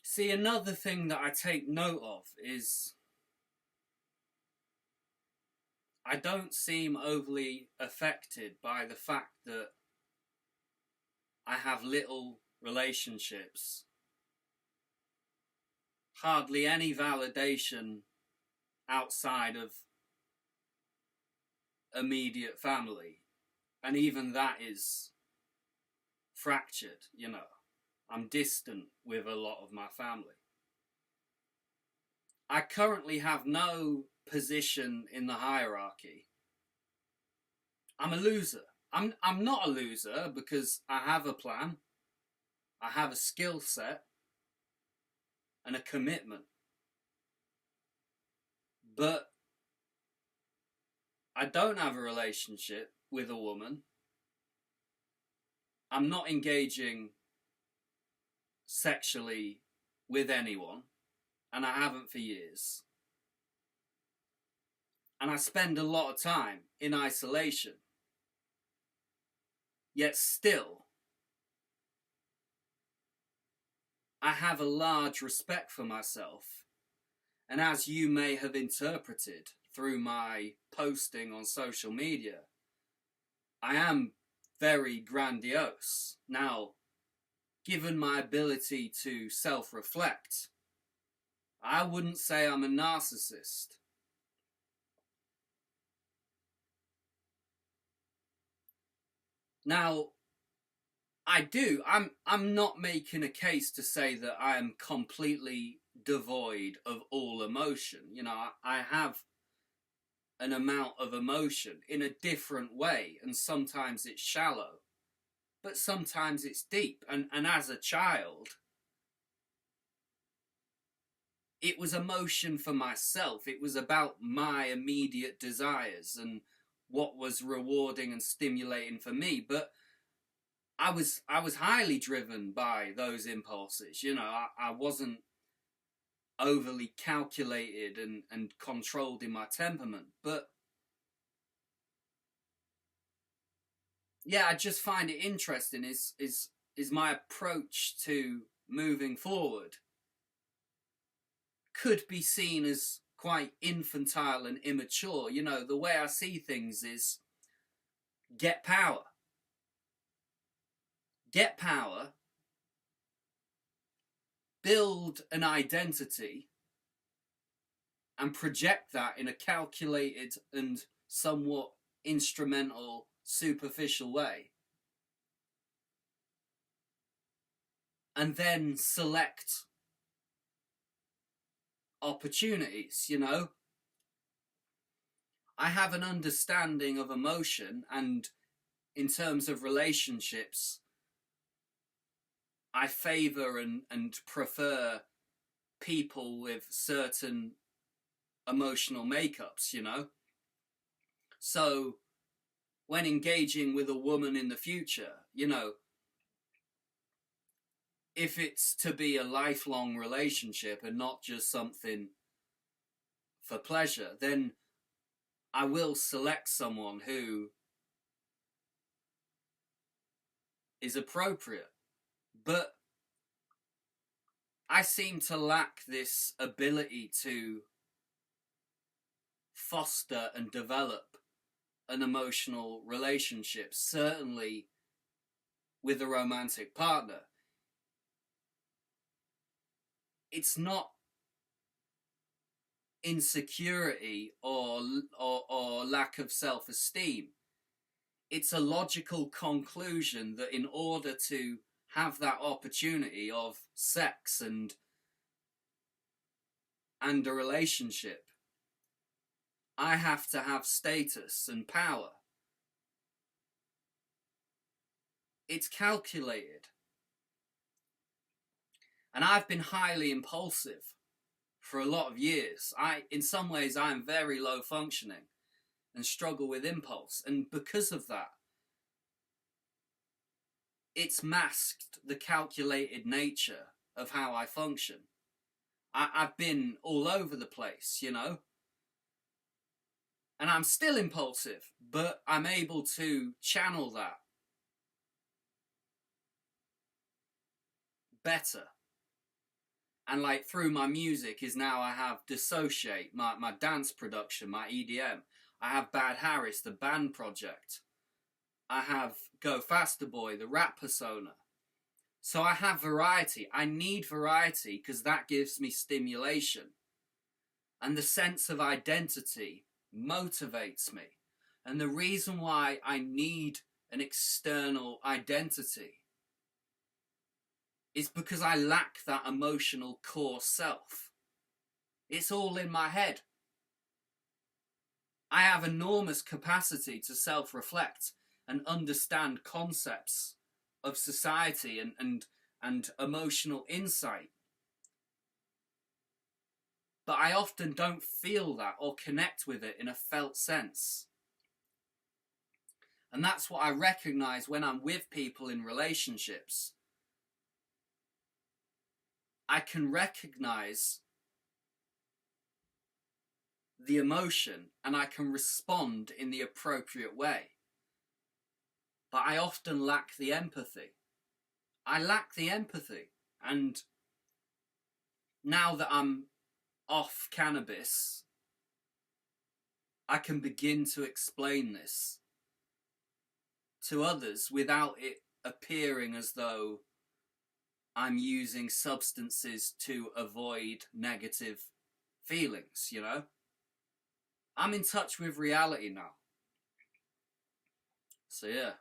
See, another thing that I take note of is I don't seem overly affected by the fact that I have little relationships, hardly any validation outside of immediate family, and even that is fractured. I'm distant with a lot of my family. I currently have no position in the hierarchy. I'm a loser. I'm not a loser because I have a plan, I have a skill set and a commitment. But I don't have a relationship with a woman. I'm not engaging sexually with anyone, and I haven't for years. And I spend a lot of time in isolation. Yet still, I have a large respect for myself. And as you may have interpreted through my posting on social media, I am very grandiose. Now, given my ability to self-reflect, I wouldn't say I'm a narcissist. Now, I'm not making a case to say that I am completely devoid of all emotion. I have an amount of emotion in a different way, and sometimes it's shallow, but sometimes it's deep. And as a child, it was emotion for myself. It was about my immediate desires and what was rewarding and stimulating for me. But I was highly driven by those impulses. I wasn't overly calculated and controlled in my temperament. But yeah, I just find it interesting is my approach to moving forward could be seen as quite infantile and immature. The way I see things is get power. Get power, build an identity, and project that in a calculated and somewhat instrumental, superficial way. And then select opportunities. I have an understanding of emotion, and in terms of relationships, I favour and prefer people with certain emotional makeups. So when engaging with a woman in the future, if it's to be a lifelong relationship and not just something for pleasure, then I will select someone who is appropriate. But I seem to lack this ability to foster and develop an emotional relationship, certainly with a romantic partner. It's not insecurity or lack of self-esteem. It's a logical conclusion that in order to have that opportunity of sex and a relationship, I have to have status and power. It's calculated. And I've been highly impulsive for a lot of years. In some ways, I'm very low functioning and struggle with impulse. And because of that, it's masked the calculated nature of how I function. I've been all over the place, and I'm still impulsive, but I'm able to channel that better. And like through my music is now I have Dissociate, my dance production, my EDM. I have Bad Harris, the band project. I have Go Faster Boy, the rap persona. So I have variety. I need variety because that gives me stimulation. And the sense of identity motivates me. And the reason why I need an external identity is because I lack that emotional core self. It's all in my head. I have enormous capacity to self-reflect and understand concepts of society and emotional insight. But I often don't feel that or connect with it in a felt sense. And that's what I recognize when I'm with people in relationships. I can recognize the emotion and I can respond in the appropriate way. But I often lack the empathy. I lack the empathy. And now that I'm off cannabis, I can begin to explain this to others without it appearing as though I'm using substances to avoid negative feelings, you know? I'm in touch with reality now. So yeah.